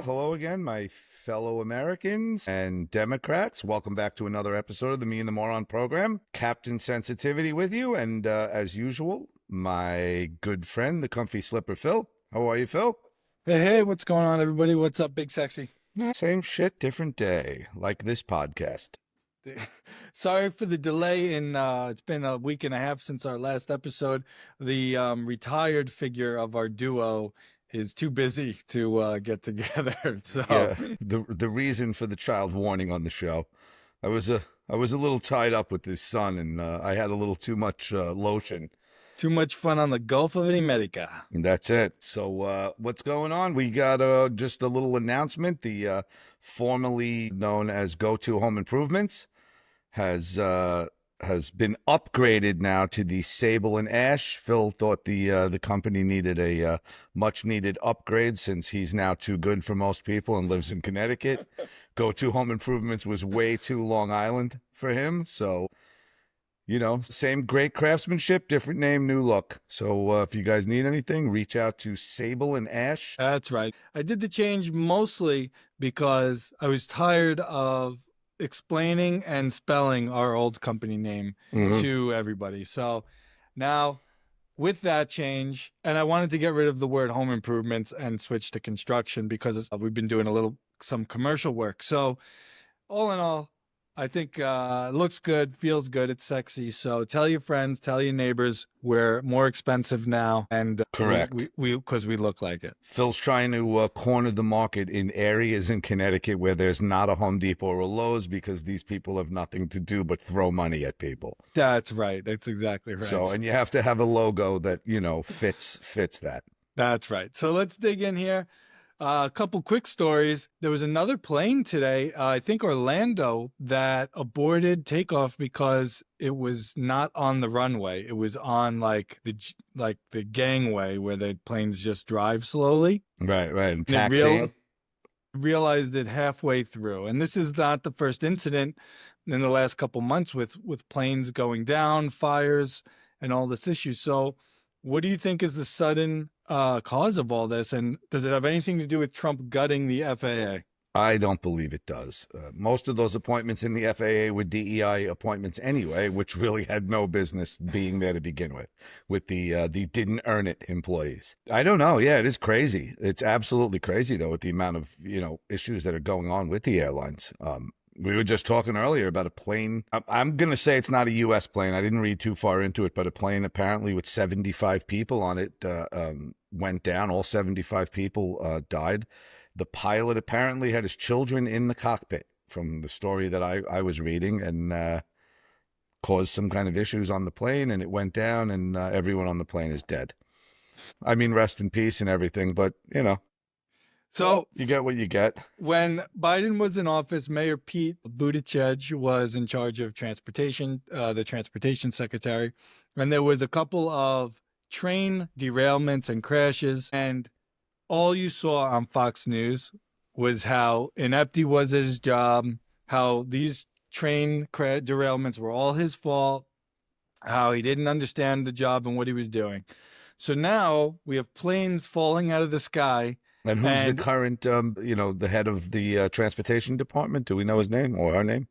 Well, hello again, my fellow Americans and Democrats. Welcome back to another episode of the Me and the Moron program. Captain Sensitivity with you, and as usual, my good friend, the Comfy Slipper, Phil. How are you, Phil? Hey, what's going on, everybody? What's up, Big Sexy? Same shit, different day, like this podcast. Sorry for the delay it's been a week and a half since our last episode. The retired figure of our duo is too busy to get together. So Yeah, the reason for the child warning on the show, I was a little tied up with this son, and I had a little too much lotion. too much fun on the Gulf of America. And that's it. So what's going on? We got just a little announcement. The formerly known as Go-To Home Improvements has been upgraded now to the Sable and Ash. Phil thought the company needed a much needed upgrade since he's now too good for most people and lives in Connecticut. Go-To Home Improvements was way too Long Island for him. So, you know, same great craftsmanship, different name, new look. So if you guys need anything, reach out to Sable and Ash. That's right. I did the change mostly because I was tired of explaining and spelling our old company name to everybody. So now with that change, and I wanted to get rid of the word home improvements and switch to construction because we've been doing some commercial work. So all in all, I think it looks good, feels good, it's sexy. So tell your friends, tell your neighbors, we're more expensive now, and Correct. because we look like it. Phil's trying to corner the market in areas in Connecticut where there's not a Home Depot or a Lowe's because these people have nothing to do but throw money at people. That's right. That's exactly right. So, and you have to have a logo that, you know, fits that. That's right. So let's dig in here. A couple quick stories. There was another plane today, I think Orlando, that aborted takeoff because it was not on the runway. It was on like the gangway where the planes just drive slowly. Right. And And taxiing. realized it halfway through. And this is not the first incident in the last couple months with planes going down, fires, and all this issue. So what do you think is the sudden cause of all this? And does it have anything to do with Trump gutting the FAA? I don't believe it does. Most of those appointments in the FAA were DEI appointments anyway, which really had no business being there to begin with the didn't earn it employees. I don't know. Yeah, it is crazy. It's absolutely crazy, though, with the amount of, you know, issues that are going on with the airlines. We were just talking earlier about a plane. I'm going to say it's not a U.S. plane. I didn't read too far into it, but a plane apparently with 75 people on it went down. All 75 people died. The pilot apparently had his children in the cockpit from the story that I was reading, and caused some kind of issues on the plane, and it went down, and everyone on the plane is dead. I mean, rest in peace and everything, but, you know. So you get what you get. When Biden was in office, Mayor Pete Buttigieg was in charge of transportation, the transportation secretary, and there was a couple of train derailments and crashes, and all you saw on Fox News was how inept he was at his job, how these train derailments were all his fault, how he didn't understand the job and what he was doing. So now we have planes falling out of the sky. And who's the current, you know, the head of the transportation department? Do we know his name or her name?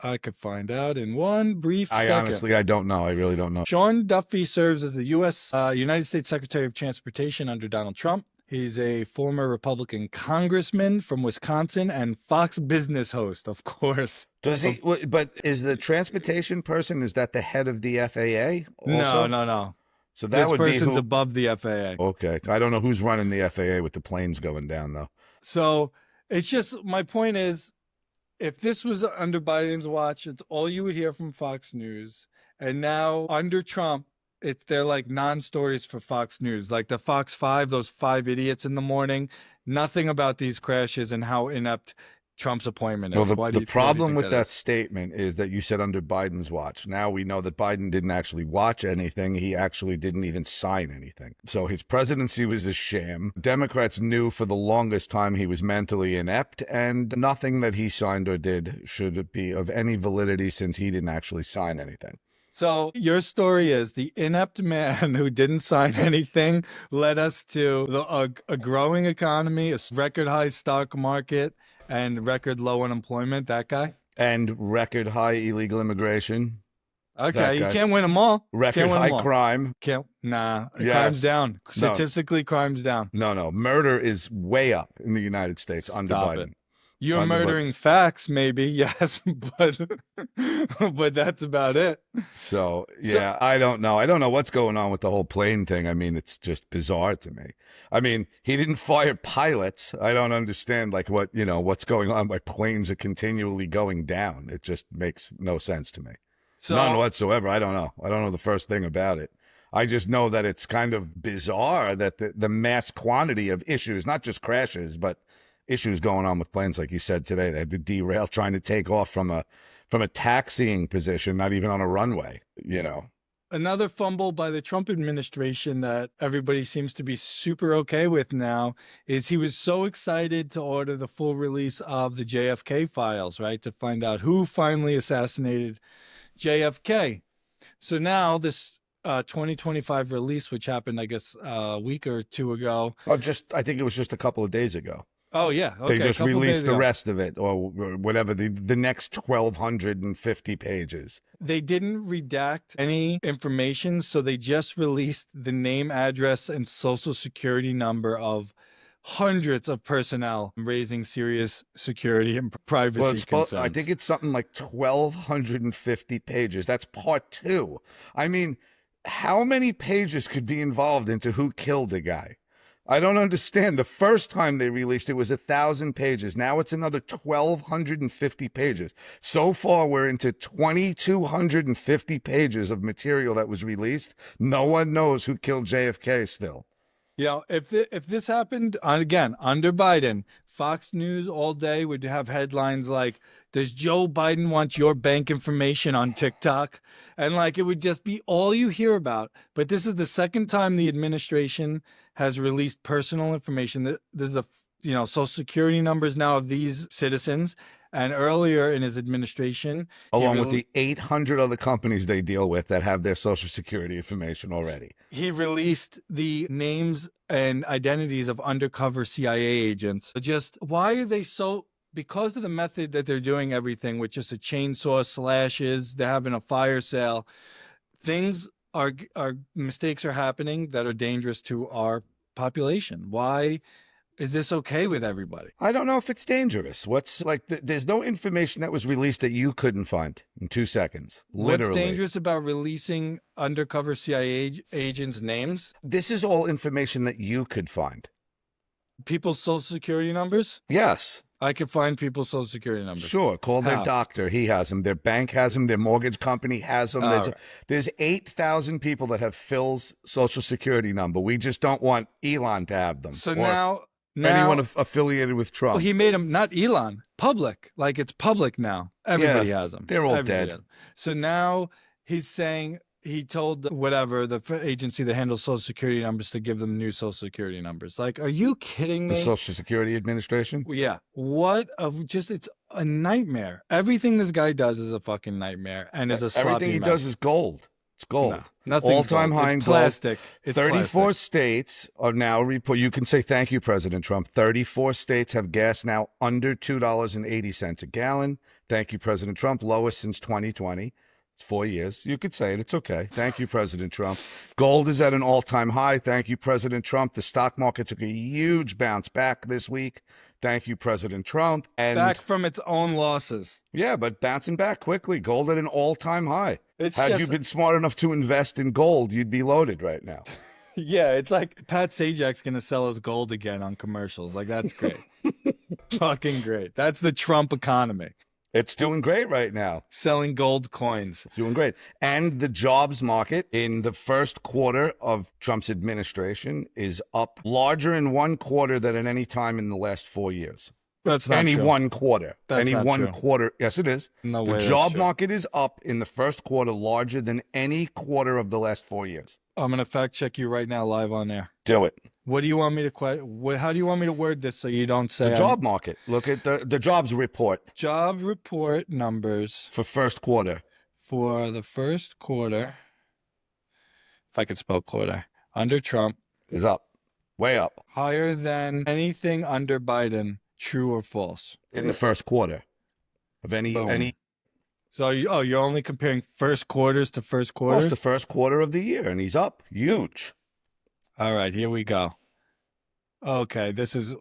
I could find out in one brief second. Honestly, I don't know. I really don't know. Sean Duffy serves as the United States Secretary of Transportation under Donald Trump. He's a former Republican congressman from Wisconsin and Fox Business host, of course. Does he? But is the transportation person, is that the head of the FAA also? No. So that would be person's above the FAA. Okay. I don't know who's running the FAA with the planes going down, though. So it's just, my point is, if this was under Biden's watch, it's all you would hear from Fox News. And now under Trump, they're like non-stories for Fox News. Like the Fox 5, those 5 idiots in the morning, nothing about these crashes and how inept Trump's appointment is. Well, the problem with that statement is that you said under Biden's watch. Now we know that Biden didn't actually watch anything. He actually didn't even sign anything. So his presidency was a sham. Democrats knew for the longest time he was mentally inept, and nothing that he signed or did should be of any validity since he didn't actually sign anything. So your story is the inept man who didn't sign anything led us to a growing economy, a record high stock market, and record low unemployment. That guy. And record high illegal immigration. That Okay, you guy. can't win them all. Record Can't win high them all. crime. Can't. Nah, Yes. crime's down. No. Statistically, crime's down. No. Murder is way up in the United States under Stop Biden. it. You're Under Biden. murdering facts, maybe, yes, but that's about it. So, yeah, I don't know. I don't know what's going on with the whole plane thing. I mean, it's just bizarre to me. I mean, he didn't fire pilots. I don't understand, like, what's going on. Why planes are continually going down. It just makes no sense to me. So, None whatsoever. I don't know. I don't know the first thing about it. I just know that it's kind of bizarre that the mass quantity of issues, not just crashes, but issues going on with planes, like you said today. They had to derail trying to take off from a taxiing position, not even on a runway, Another fumble by the Trump administration that everybody seems to be super okay with now is he was so excited to order the full release of the JFK files, right? To find out who finally assassinated JFK. So now this 2025 release, which happened, I guess, a week or two ago. I think it was just a couple of days ago. Oh, yeah. Okay, they just released the rest of it, or whatever, the next 1,250 pages. They didn't redact any information, so they just released the name, address, and social security number of hundreds of personnel raising serious security and privacy concerns. I think it's something like 1,250 pages. That's part 2. I mean, how many pages could be involved into who killed a guy? I don't understand. The first time they released it was 1,000 pages. Now it's another 1,250 pages. So far, we're into 2,250 pages of material that was released. No one knows who killed JFK still. If this happened, again, under Biden, Fox News all day would have headlines like, does Joe Biden want your bank information on TikTok? And it would just be all you hear about. But this is the second time the administration has released personal information. This is the social security numbers now of these citizens. And earlier in his administration, along with the 800 other companies they deal with that have their social security information already, he released the names and identities of undercover CIA agents. Just why are they so? Because of the method that they're doing everything with just a chainsaw, slashes, they're having a fire sale. Things mistakes are happening that are dangerous to our population. Why is this okay with everybody? I don't know if it's dangerous. There's no information that was released that you couldn't find in 2 seconds. Literally. What's dangerous about releasing undercover CIA agents' names? This is all information that you could find. People's social security numbers? Yes. I could find people's social security numbers. Sure. Call their doctor. He has them. Their bank has them. Their mortgage company has them. There's 8,000 people that have Phil's social security number. We just don't want Elon to have them. So now anyone affiliated with Trump. Well, he made them, not Elon, public. It's public now. Everybody has them. They're all dead. So now he's saying he told the agency that handles social security numbers to give them new social security numbers. Are you kidding me? The Social Security Administration? Yeah. It's a nightmare. Everything this guy does is a fucking nightmare and is a sloppy Everything he does is gold. It's gold. No, nothing's all-time high in gold. Plastic. It's 34 plastic. states are now you can say thank you, President Trump. 34 states have gas now under $2.80 a gallon. Thank you, President Trump. Lowest since 2020. It's 4 years. You could say it. It's okay. Thank you, President Trump. Gold is at an all-time high. Thank you, President Trump. The stock market took a huge bounce back this week. Thank you, President Trump. And back from its own losses. Yeah, but bouncing back quickly. Gold at an all-time high. Had you been smart enough to invest in gold, you'd be loaded right now. Yeah, it's like Pat Sajak's going to sell us gold again on commercials. That's great. Fucking great. That's the Trump economy. It's doing great right now. Selling gold coins. It's doing great. And the jobs market in the first quarter of Trump's administration is up larger in one quarter than at any time in the last 4 years. That's not true. One quarter. That's not one true. Quarter. Yes, it is. No way. The job market is up in the first quarter larger than any quarter of the last 4 years. I'm going to fact check you right now live on air. Do it. What do you want me to how do you want me to word this so you don't say the job market? Look at the jobs report. Job report numbers for first quarter. for the first quarter, if I could spell quarter, under Trump, Is up, way up higher than anything under Biden. True or false? in the first quarter of any Boom. So, you're only comparing first quarters to first well, it's quarters? the first quarter of the year, and he's up huge. All right, here we go. Okay, this is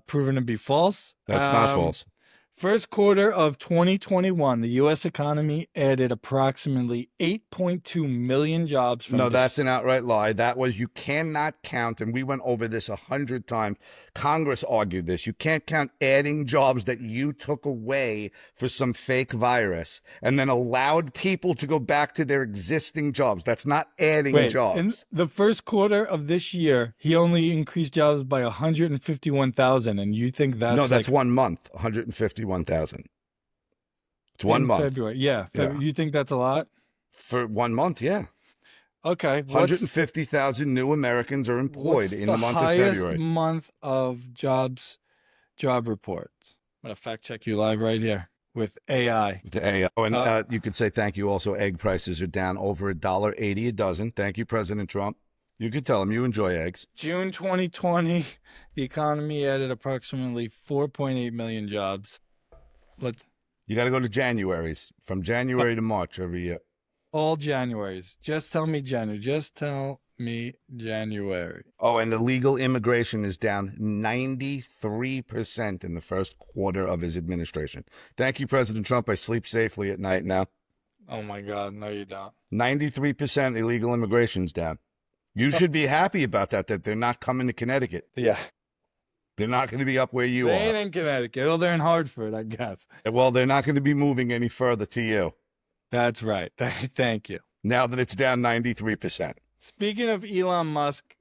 proven to be false. That's not false. First quarter of 2021, the U.S. economy added approximately 8.2 million jobs. No, that's an outright lie. That was, you cannot count, and we went over this 100 times. Congress argued this. You can't count adding jobs that you took away for some fake virus and then allowed people to go back to their existing jobs. That's not adding jobs. In the first quarter of this year, he only increased jobs by 151,000, and you think that's no, that's 1 month, 151,000. It's 1 month. February, yeah. You think that's a lot? For 1 month, yeah. Okay. 150,000 new Americans are employed in the month of February. Highest month of job reports. I'm going to fact check you live right here with AI. With AI. Oh, and you could say thank you also. Egg prices are down over $1.80 a dozen. Thank you, President Trump. You could tell him you enjoy eggs. June 2020, the economy added approximately 4.8 million jobs. You got to go to January's, from January to March every year. All Januaries. Just tell me January. Just tell me January. Oh, and illegal immigration is down 93% in the first quarter of his administration. Thank you, President Trump. I sleep safely at night now. Oh, my God. No, you don't. 93% illegal immigration's down. You should be happy about that they're not coming to Connecticut. Yeah. They're not going to be up where you They are. ain't in Connecticut. Well, they're in Hartford, I guess. Well, they're not going to be moving any further to you. That's right. Thank you. Now that it's down 93%. Speaking of Elon Musk,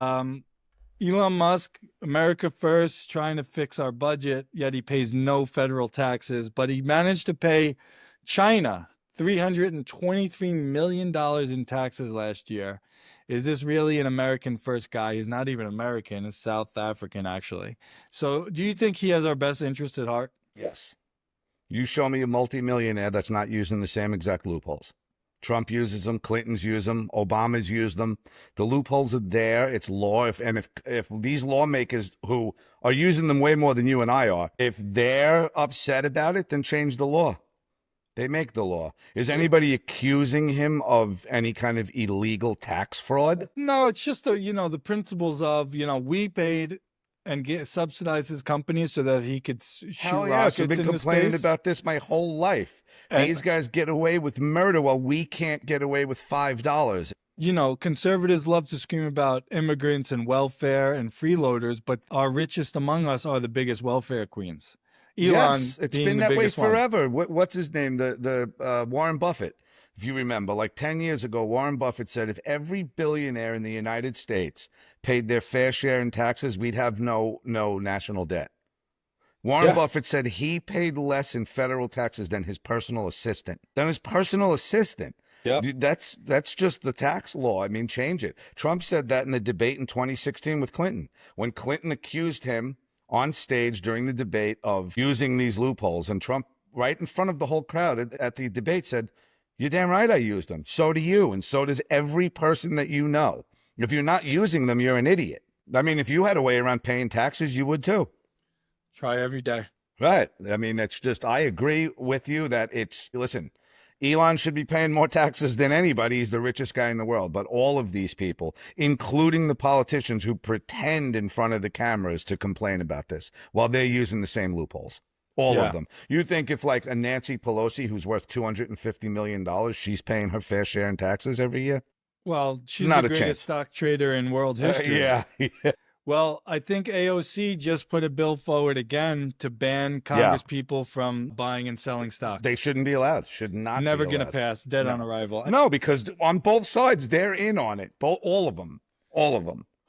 America First, trying to fix our budget, yet he pays no federal taxes, but he managed to pay China $323 million in taxes last year. Is this really an American First guy? He's not even American. He's South African, actually. So do you think he has our best interest at heart? Yes. You show me a multimillionaire that's not using the same exact loopholes. Trump uses them. Clinton's use them. Obama's used them. The loopholes are there. It's law. If these lawmakers who are using them way more than you and I are, if they're upset about it, then change the law. They make the law. Is anybody accusing him of any kind of illegal tax fraud? No, it's just the principles of, we paid and subsidize his companies so that he could shoot rockets I've been into complaining space. about this my whole life. These guys get away with murder while we can't get away with $5. Conservatives love to scream about immigrants and welfare and freeloaders, but our richest among us are the biggest welfare queens. Elon, yes, it's been that way forever. What's his name? The Warren Buffett. If you remember, like 10 years ago, Warren Buffett said if every billionaire in the United States paid their fair share in taxes, we'd have no national debt. Warren Buffett said he paid less in federal taxes than his personal assistant. Yeah. That's just the tax law. I mean, change it. Trump said that in the debate in 2016 with Clinton, when Clinton accused him on stage during the debate of using these loopholes, and Trump, right in front of the whole crowd at the debate, said, "You're damn right I used them. So do you, and so does every person that you know. If you're not using them, you're an idiot." I mean, if you had a way around paying taxes, you would too. Try every day. Right. I mean, it's just, I agree with you that listen, Elon should be paying more taxes than anybody. He's the richest guy in the world. But all of these people, including the politicians who pretend in front of the cameras to complain about this while they're using the same loopholes. All of them. You think if like a Nancy Pelosi, who's worth $250 million, she's paying her fair share in taxes every year? Well, she's Not the a greatest chance. stock trader in world history. Yeah. Well, I think AOC just put a bill forward again to ban Congress people from buying and selling stocks. They shouldn't be allowed. Should not Never be going to allowed. pass. Dead on arrival. No, because on both sides, they're in on it. All of them.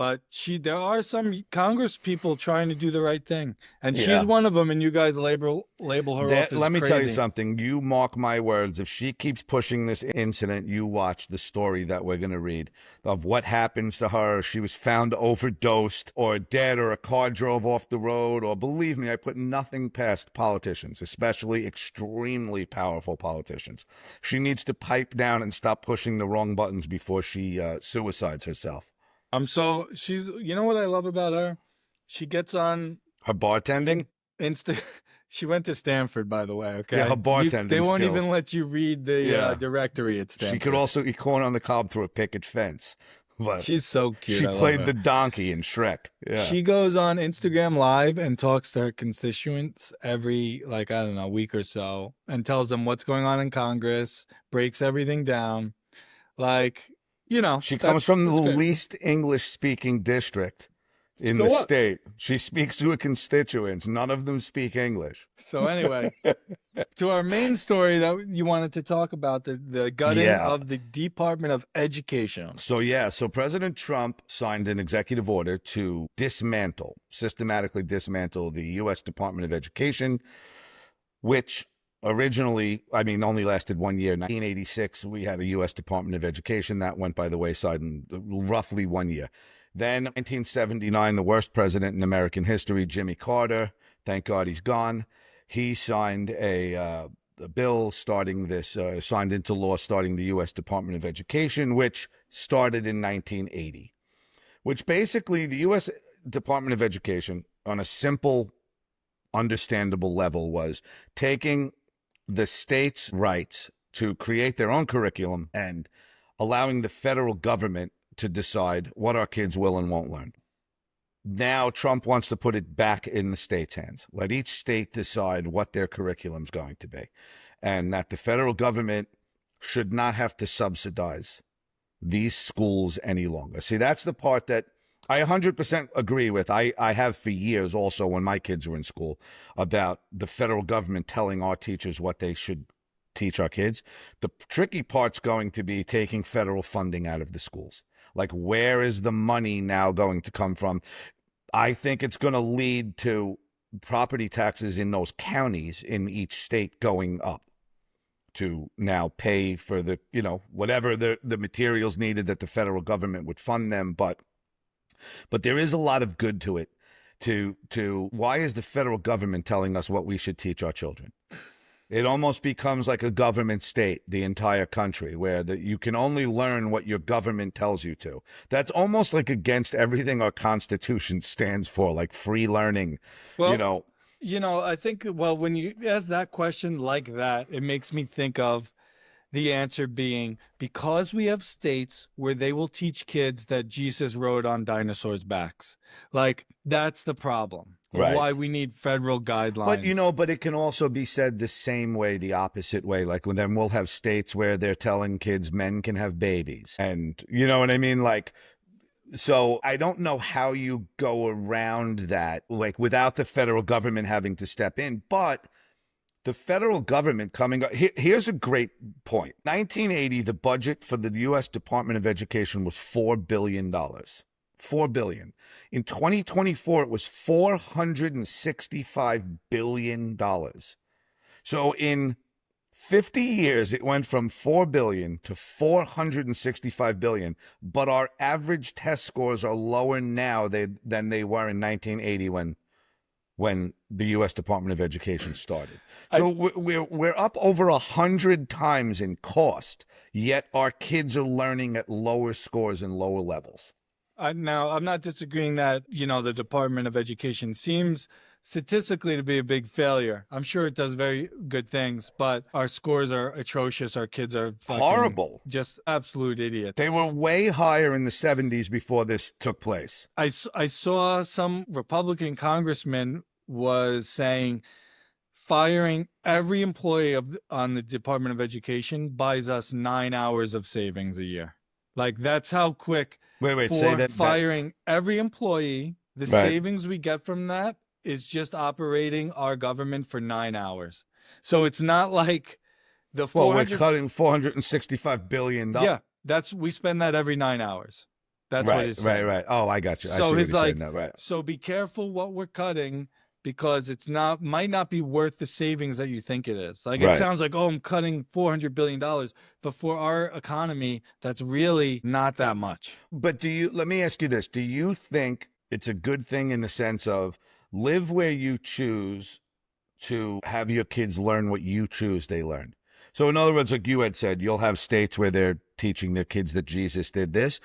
But there are some Congress people trying to do the right thing, and Yeah. she's one of them. And you guys label her off as Let me crazy. tell you something. You mark my words. If she keeps pushing this incident, you watch the story that we're going to read of what happens to her. She was found overdosed or dead, or a car drove off the road. Or believe me, I put nothing past politicians, especially extremely powerful politicians. She needs to pipe down and stop pushing the wrong buttons before she suicides herself. You know what I love about her? She gets on Her bartending? She went to Stanford, by the way. Okay. Yeah, her bartending They won't skills. even let you read the directory at Stanford. She could also eat corn on the cob through a picket fence. But she's so cute. She I love played her. the donkey in Shrek. Yeah. She goes on Instagram Live and talks to her constituents every, like, I don't know, week or so, and tells them what's going on in Congress, breaks everything down. Like, you know. She comes from the good. least English-speaking district in the state. She speaks to her constituents. None of them speak English. So anyway, to our main story that you wanted to talk about, the gutting of the Department of Education. So President Trump signed an executive order to systematically dismantle the U.S. Department of Education, which originally, only lasted 1 year. In 1986, we had a U.S. Department of Education. That went by the wayside in roughly 1 year. Then 1979, the worst president in American history, Jimmy Carter, thank God he's gone. He signed a bill signed into law starting the U.S. Department of Education, which started in 1980, which basically the U.S. Department of Education, on a simple, understandable level, was taking the states' rights to create their own curriculum and allowing the federal government to decide what our kids will and won't learn. Now Trump wants to put it back in the states' hands. Let each state decide what their curriculum's going to be, and that the federal government should not have to subsidize these schools any longer. See, that's the part that I 100% agree with. I have for years also, when my kids were in school, about the federal government telling our teachers what they should teach our kids. The tricky part's going to be taking federal funding out of the schools. Like, where is the money now going to come from? I think it's going to lead to property taxes in those counties in each state going up to now pay for the, whatever the materials needed that the federal government would fund them. But there is a lot of good to it. Why is the federal government telling us what we should teach our children? It almost becomes like a government state, the entire country, where you can only learn what your government tells you to. That's almost like against everything our Constitution stands for, like free learning. Well, I think, when you ask that question like that, it makes me think of the answer being, because we have states where they will teach kids that Jesus rode on dinosaurs' backs. Like, that's the problem. Right. Why we need federal guidelines. But it can also be said the same way, the opposite way. Like, then we'll have states where they're telling kids men can have babies. And you know what I mean? Like, so I don't know how you go around that, like, without the federal government having to step in. But the federal government coming up, here's a great point. 1980, the budget for the U.S. Department of Education was $4 billion. $4 billion. In 2024, it was $465 billion. So in 50 years, it went from $4 billion to $465 billion. But our average test scores are lower now than they were in 1980 when the U.S. Department of Education started. So we're up over 100 times in cost, yet our kids are learning at lower scores and lower levels. Now, I'm not disagreeing that, the Department of Education seems statistically to be a big failure. I'm sure it does very good things, but our scores are atrocious. Our kids are horrible. Just absolute idiots. They were way higher in the 70s before this took place. I saw some Republican congressman was saying firing every employee on the Department of Education buys us 9 hours of savings a year. Like, that's how quick. Say that. Firing every employee, the savings we get from that is just operating our government for 9 hours. So it's not like the we're cutting $465 billion. Yeah, we spend that every 9 hours. That's what Right, he's right, saying. right. Oh, I got you. I see So what he's he's saying like, now. Right. so be careful what we're cutting because it's not might not be worth the savings that you think it is. Like it Right. sounds like, oh, I'm cutting $400 billion, but for our economy, that's really not that much. But let me ask you this. Do you think it's a good thing in the sense of live where you choose to have your kids learn what you choose they learn? So in other words, like you had said, you'll have states where they're teaching their kids that Jesus did this.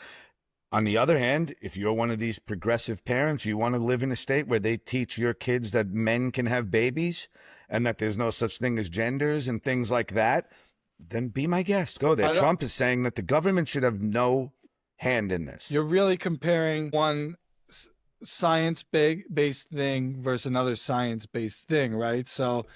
On the other hand, if you're one of these progressive parents, you want to live in a state where they teach your kids that men can have babies and that there's no such thing as genders and things like that, then be my guest. Go there. I don't- Trump is saying that the government should have no hand in this. You're really comparing one science-based thing versus another science-based thing, right? So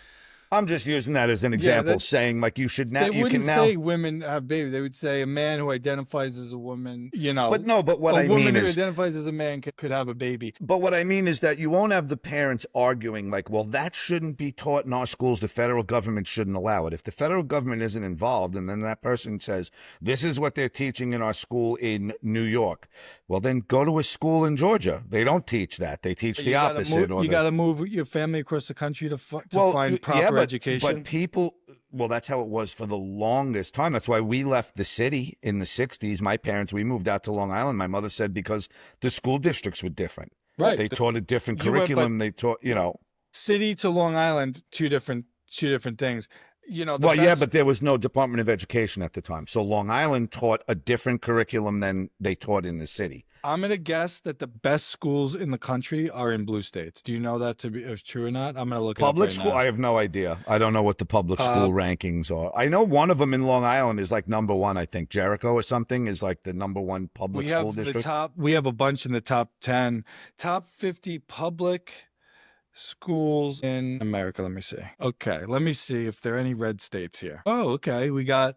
I'm just using that as an example, that- saying like you should now, they you wouldn't can now. say women have babies. They would say a man who identifies as a woman, you know. But no, but what a I woman mean who is, identifies as a man could have a baby. but what I mean is that you won't have the parents arguing like, well, that shouldn't be taught in our schools. The federal government shouldn't allow it. If the federal government isn't involved, and then that person says, this is what they're teaching in our school in New York, well, then go to a school in Georgia. They don't teach that. They teach the opposite. You got to move your family across the country to find proper education. But people, well, that's how it was for the longest time. That's why we left the city in the 60s. My parents, we moved out to Long Island. My mother said because the school districts were different. Right. They taught a different You went, curriculum. They taught, you know. City to Long Island, two different things. You know, Well, yeah, but there was no Department of Education at the time. So Long Island taught a different curriculum than they taught in the city. I'm going to guess that the best schools in the country are in blue states. Do you know that to be true or not? I'm going to look Public it up right school, now. I have no idea. I don't know what the public school rankings are. I know one of them in Long Island is like number one, I think. Jericho or something is like the number one public school district. We have a bunch in the top 10. Top 50 public schools in America. Let me see. Okay, let me see if there are any red states here. Oh, okay. We got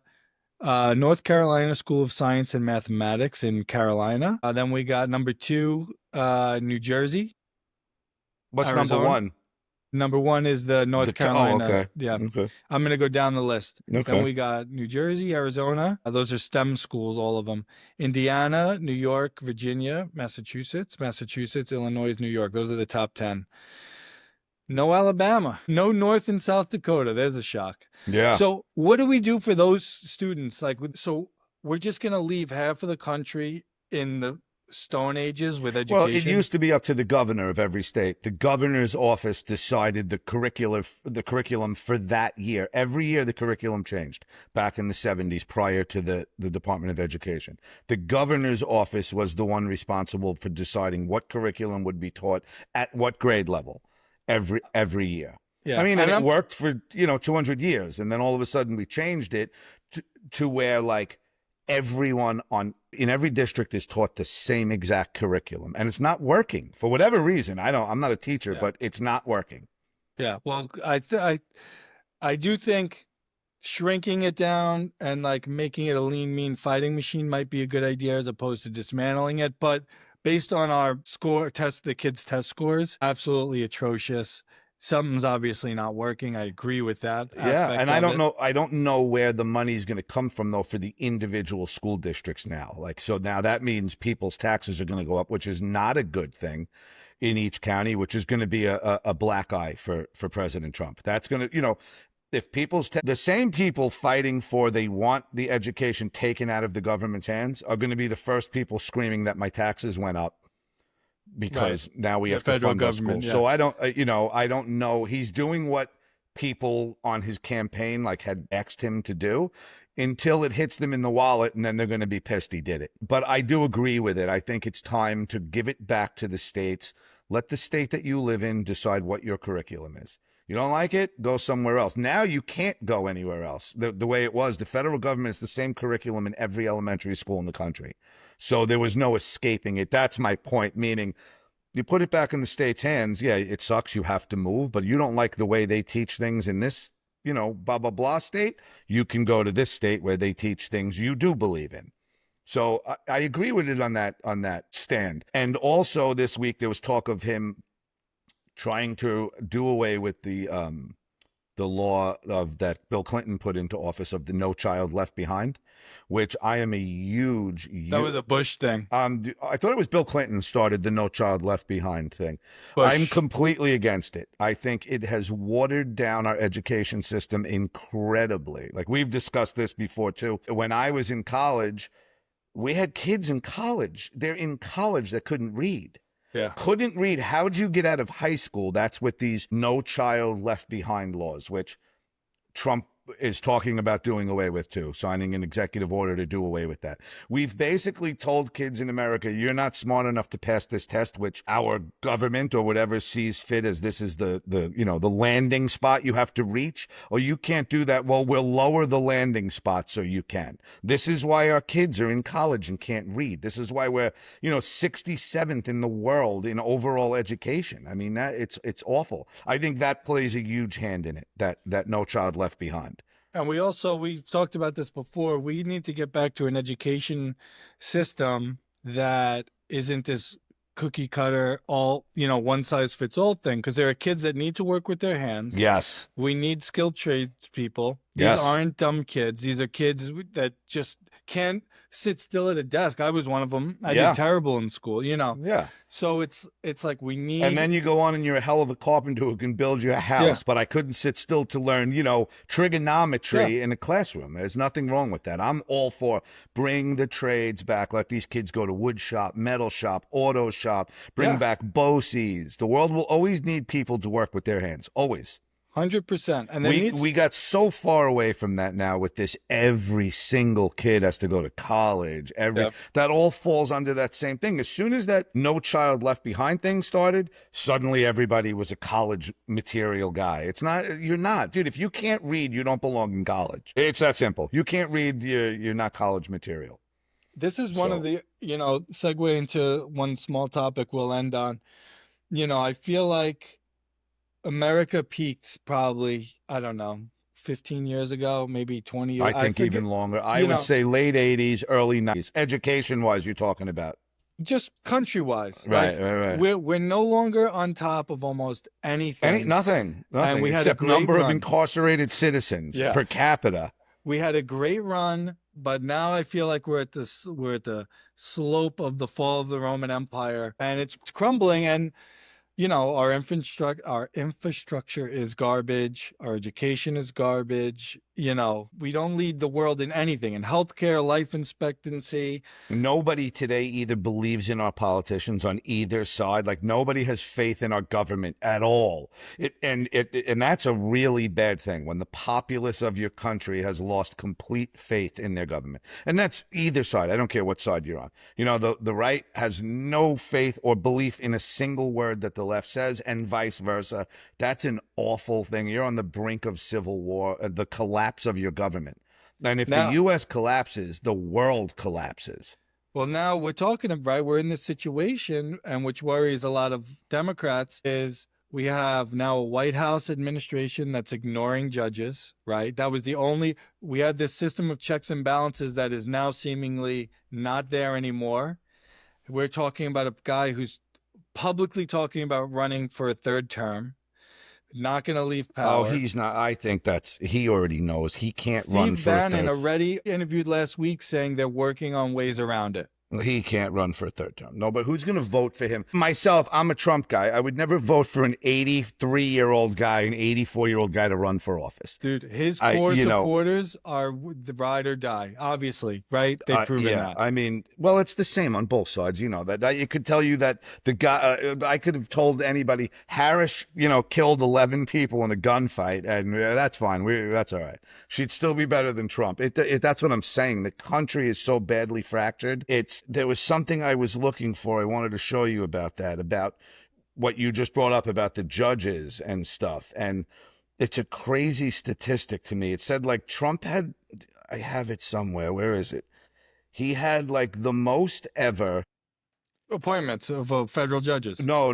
North Carolina School of Science and Mathematics in Carolina. Then we got number 2, New Jersey. What's Arizona. number one? Number 1 is the North Carolina. Oh, okay. Yeah. Okay. I'm going to go down the list. Okay. Then we got New Jersey, Arizona. Those are STEM schools, all of them. Indiana, New York, Virginia, Massachusetts, Illinois, New York. Those are the top 10. No Alabama. No North and South Dakota. There's a shock. Yeah. So what do we do for those students? Like, so we're just going to leave half of the country in the Stone Ages with education? Well, it used to be up to the governor of every state. The governor's office decided the curriculum for that year. Every year the curriculum changed back in the 70s prior to the Department of Education. The governor's office was the one responsible for deciding what curriculum would be taught at what grade level every year. Yeah. I mean, and it worked for, 200 years. And then all of a sudden we changed it to where like everyone in every district is taught the same exact curriculum, and it's not working for whatever reason. I'm not a teacher, but it's not working. Yeah. Well, I do think shrinking it down and like making it a lean, mean fighting machine might be a good idea as opposed to dismantling it. But based on our the kids' test scores, absolutely atrocious. Something's obviously not working. I agree with that. Yeah, and I don't know where the money's going to come from though for the individual school districts now. Like, so now that means people's taxes are going to go up, which is not a good thing in each county, which is going to be a black eye for President Trump. That's going to, if the same people fighting for they want the education taken out of the government's hands are going to be the first people screaming that my taxes went up. Because now we have to fund our schools. Yeah. So I don't know. He's doing what people on his campaign like had asked him to do until it hits them in the wallet, and then they're going to be pissed he did it. But I do agree with it. I think it's time to give it back to the states. Let the state that you live in decide what your curriculum is. You don't like it? Go somewhere else. Now you can't go anywhere else. The way it was, the federal government is the same curriculum in every elementary school in the country. So there was no escaping it. That's my point, meaning you put it back in the state's hands. Yeah, it sucks. You have to move, but you don't like the way they teach things in this, blah, blah, blah state. You can go to this state where they teach things you do believe in. So I agree with it on that stand. And also this week, there was talk of him trying to do away with the the law of that Bill Clinton put into office of the No Child Left Behind, which I am a huge. That was a Bush thing. I thought it was Bill Clinton started the No Child Left Behind thing. I'm Bush. completely against it. I think it has watered down our education system incredibly. Like we've discussed this before too. When I was in college, we had kids in college. They're in college that couldn't read. Yeah. Couldn't read. How'd you get out of high school? That's with these No Child Left Behind laws, which Trump is talking about doing away with too, signing an executive order to do away with that. We've basically told kids in America, you're not smart enough to pass this test, which our government or whatever sees fit as this is the landing spot you have to reach, or you can't do that. Well, we'll lower the landing spot so you can. This is why our kids are in college and can't read. This is why we're, 67th in the world in overall education. I mean, that it's awful. I think that plays a huge hand in it, that No Child Left Behind. And we've talked about this before. We need to get back to an education system that isn't this cookie cutter, all, one size fits all thing. Because there are kids that need to work with their hands. Yes. We need skilled trades people. These Yes. aren't dumb kids. These are kids that just can't sit still at a desk. I was one of them. I did terrible in school, Yeah. So it's like we need. And then you go on and you're a hell of a carpenter who can build you a house, but I couldn't sit still to learn, trigonometry in a classroom. There's nothing wrong with that. I'm all for bring the trades back. Let these kids go to wood shop, metal shop, auto shop, bring back BOCES. The world will always need people to work with their hands. Always. 100%. And then we got so far away from that now with this. Every single kid has to go to college. That all falls under that same thing. As soon as that No Child Left Behind thing started, suddenly everybody was a college material guy. It's not. You're not, dude. If you can't read, you don't belong in college. It's that simple. You can't read, you're not college material. This is one of the, segue into one small topic we'll end on. I feel like America peaked probably, I don't know, 15 years ago, maybe 20 years. I think even longer. I would say late 80s, early 90s. Education-wise, you're talking about. Just country-wise. Right. We're no longer on top of almost anything. Nothing. And we had except a great number run. of incarcerated citizens per capita. We had a great run, but now I feel like we're at the slope of the fall of the Roman Empire, and it's crumbling. And our infrastructure is garbage. Our education is garbage. We don't lead the world in anything. In healthcare, life expectancy. Nobody today either believes in our politicians on either side. Like nobody has faith in our government at all. And that's a really bad thing when the populace of your country has lost complete faith in their government. And that's either side. I don't care what side you're on. The right has no faith or belief in a single word that the left says, and vice versa. That's an awful thing. You're on the brink of civil war, the collapse of your government. And if the U.S. collapses, the world collapses. Well, now we're in this situation, and which worries a lot of Democrats, is we have now a White House administration that's ignoring judges, right? We had this system of checks and balances that is now seemingly not there anymore. We're talking about a guy who's publicly talking about running for a third term. Not going to leave power. Oh, he's not. I think he already knows he can't run for Steve a third. Bannon already interviewed last week saying they're working on ways around it. He can't run for a third term. No, but who's going to vote for him? Myself, I'm a Trump guy. I would never vote for an 83-year-old guy, an 84-year-old guy to run for office. Dude, his core supporters are the ride or die, obviously, right? They've proven that. I mean, well, it's the same on both sides. That it could tell you that the guy, I could have told anybody, Harris, killed 11 people in a gunfight, and that's fine. That's all right. She'd still be better than Trump. That's what I'm saying. The country is so badly fractured. There was something I was looking for. I wanted to show you about that, about what you just brought up about the judges and stuff. And it's a crazy statistic to me. It said like Trump had, I have it somewhere. Where is it? He had like the most ever appointments of federal judges. No.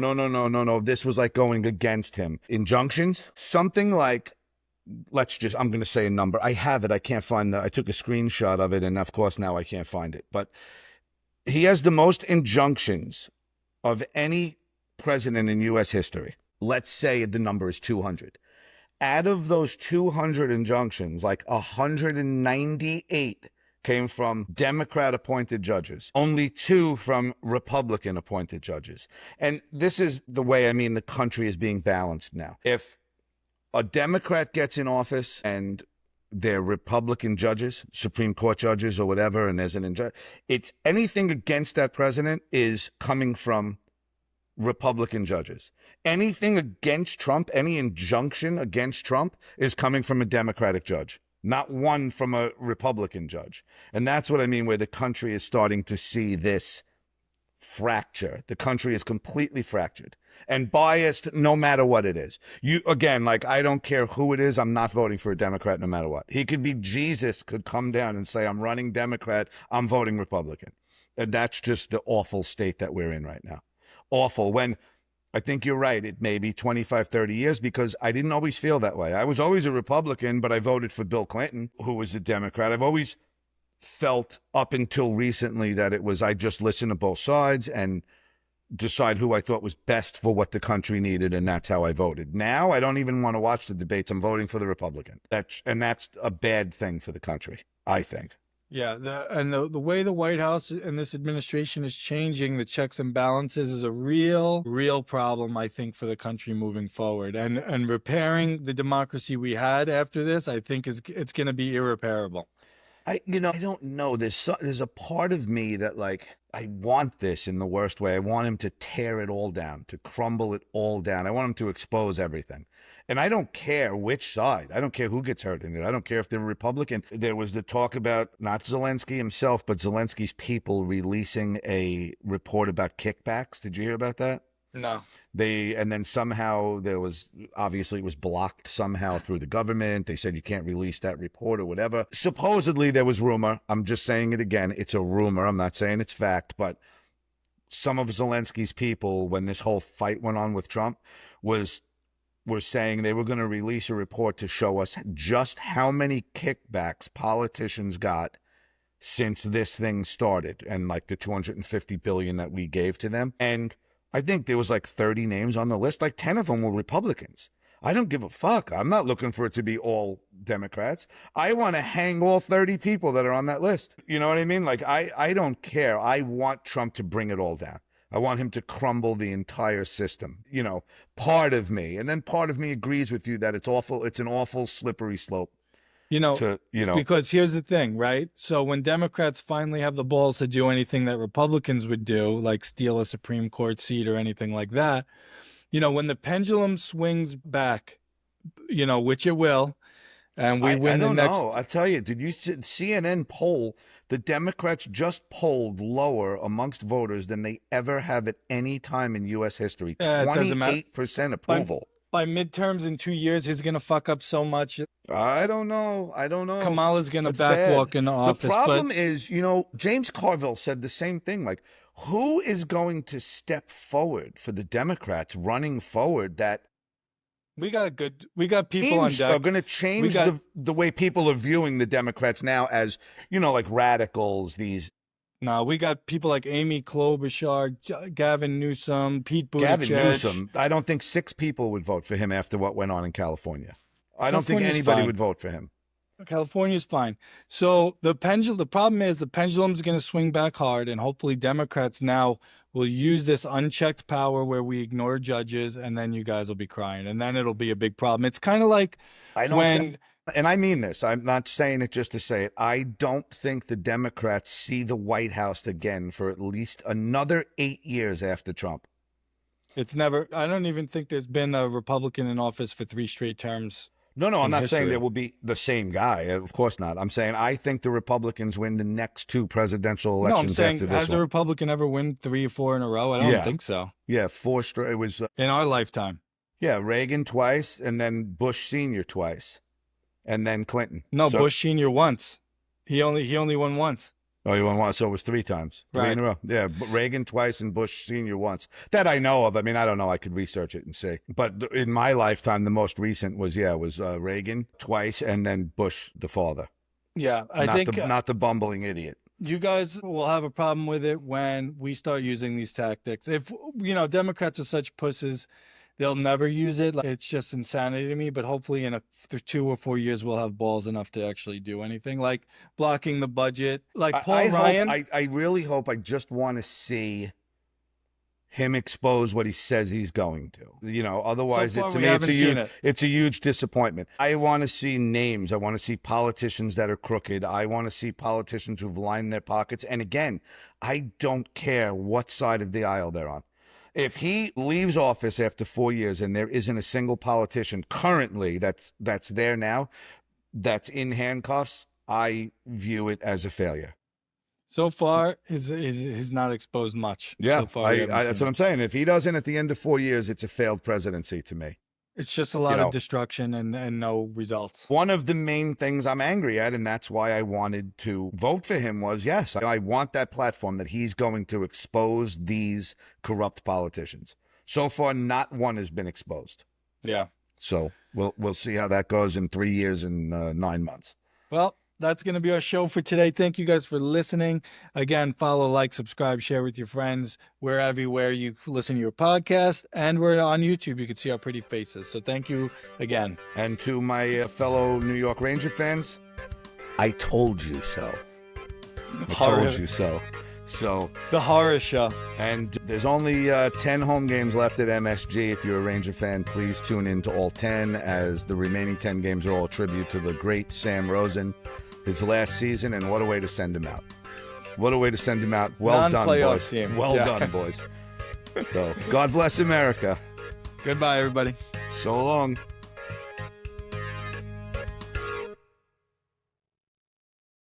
This was like going against him. Injunctions, something like, I'm going to say a number. I have it. I can't find I took a screenshot of it. And of course now I can't find it, but he has the most injunctions of any president in U.S. history. Let's say the number is 200. Out of those 200 injunctions, like 198 came from Democrat appointed judges, only 2 from Republican appointed judges. And this is the way, I mean, the country is being balanced now. If a Democrat gets in office and they're Republican judges, Supreme Court judges or whatever, and there's it's anything against that president is coming from Republican judges. Anything against Trump, any injunction against Trump is coming from a Democratic judge, not one from a Republican judge. And that's what I mean, where the country is starting to see this fracture. The country is completely fractured and biased no matter what it is. You, again, like, I don't care who it is. I'm not voting for a Democrat no matter what. He could be Jesus, could come down and say, I'm running Democrat, I'm voting Republican. And that's just the awful state that we're in right now. Awful. When I think you're right, it may be 25, 30 years, because I didn't always feel that way. I was always a Republican, but I voted for Bill Clinton, who was a Democrat. I've always felt up until recently that it was, I just listen to both sides and decide who I thought was best for what the country needed, and that's how I voted. Now I don't even want to watch the debates. I'm voting for the Republican. That's a bad thing for the country, I think. Yeah, the way the White House and this administration is changing the checks and balances is a real problem, I think, for the country moving forward. And repairing the democracy we had after this, I think it's going to be irreparable. I don't know. There's a part of me that, like, I want this in the worst way. I want him to tear it all down, to crumble it all down. I want him to expose everything. And I don't care which side. I don't care who gets hurt in it. I don't care if they're Republican. There was the talk about not Zelensky himself, but Zelensky's people releasing a report about kickbacks. Did you hear about that? No. And then somehow it was blocked somehow through the government. They said you can't release that report or whatever. Supposedly there was rumor. I'm just saying it again. It's a rumor. I'm not saying it's fact, but some of Zelensky's people, when this whole fight went on with Trump, were saying they were going to release a report to show us just how many kickbacks politicians got since this thing started, and like the $250 billion that we gave to them. And I think there was like 30 names on the list. Like 10 of them were Republicans. I don't give a fuck. I'm not looking for it to be all Democrats. I want to hang all 30 people that are on that list. You know what I mean? Like, I don't care. I want Trump to bring it all down. I want him to crumble the entire system. You know, part of me, and then part of me agrees with you that it's awful. It's an awful slippery slope. Because here's the thing, right? So when Democrats finally have the balls to do anything that Republicans would do, like steal a Supreme Court seat or anything like that, when the pendulum swings back, which it will, and we win the next. I tell you, did you see CNN poll? The Democrats just polled lower amongst voters than they ever have at any time in U.S. history. 28% approval. By midterms in 2 years, he's going to fuck up so much. I don't know. Kamala's going to backwalk into office. The problem is, James Carville said the same thing. Like, who is going to step forward for the Democrats running forward that we got people on deck. Are going to change the way people are viewing the Democrats now as, like radicals, No, we got people like Amy Klobuchar, Gavin Newsom, Pete Buttigieg. Gavin Newsom, I don't think 6 people would vote for him after what went on in California. I don't think anybody would vote for him. California's fine. So the problem is the pendulum's going to swing back hard, and hopefully Democrats now will use this unchecked power where we ignore judges, and then you guys will be crying, and then it'll be a big problem. It's kind of like and I mean this, I'm not saying it just to say it. I don't think the Democrats see the White House again for at least another 8 years after Trump. I don't even think there's been a Republican in office for 3 straight terms. No, I'm not saying there will be the same guy. Of course not. I'm saying I think the Republicans win the next 2 presidential elections after this one. Has a Republican ever win 3 or 4 in a row? I don't think so. Yeah, 4 straight. It was in our lifetime. Yeah, Reagan twice, and then Bush Sr. twice, and then Clinton. No, Bush Sr. once. He only won once. Oh, he won once, so it was 3 times. 3 in a row. Yeah, Reagan twice and Bush Sr. once. That I know of. I mean, I don't know. I could research it and see. But in my lifetime, the most recent was Reagan twice and then Bush the father. Yeah, not the bumbling idiot. You guys will have a problem with it when we start using these tactics. If, Democrats are such pusses they'll never use it. Like, it's just insanity to me. But hopefully in 2 or 4 years, we'll have balls enough to actually do anything like blocking the budget. Like Paul Ryan. I really hope. I just want to see him expose what he says he's going to. You know, otherwise, So far, to we me, haven't seen it. it's a huge disappointment. I want to see names. I want to see politicians that are crooked. I want to see politicians who've lined their pockets. And again, I don't care what side of the aisle they're on. If he leaves office after 4 years and there isn't a single politician currently that's there now, that's in handcuffs, I view it as a failure. So far, he's not exposed much. Yeah, so far, that's what I'm saying. If he doesn't at the end of 4 years, it's a failed presidency to me. It's just a lot of destruction and no results. One of the main things I'm angry at, and that's why I wanted to vote for him, was yes, I want that platform that he's going to expose these corrupt politicians. So far, not one has been exposed. Yeah. So we'll see how that goes in 3 years and 9 months. Well, that's going to be our show for today. Thank you guys for listening. Again, follow, like, subscribe, share with your friends, everywhere you listen to your podcast. And we're on YouTube. You can see our pretty faces. So thank you again. And to my fellow New York Ranger fans, I told you so. I told you so. So the horror show. And there's only 10 home games left at MSG. If you're a Ranger fan, please tune in to all 10, as the remaining 10 games are all a tribute to the great Sam Rosen, his last season, and what a way to send him out. What a way to send him out. Well done, boys. Team. Well done, boys. So, God bless America. Goodbye, everybody. So long.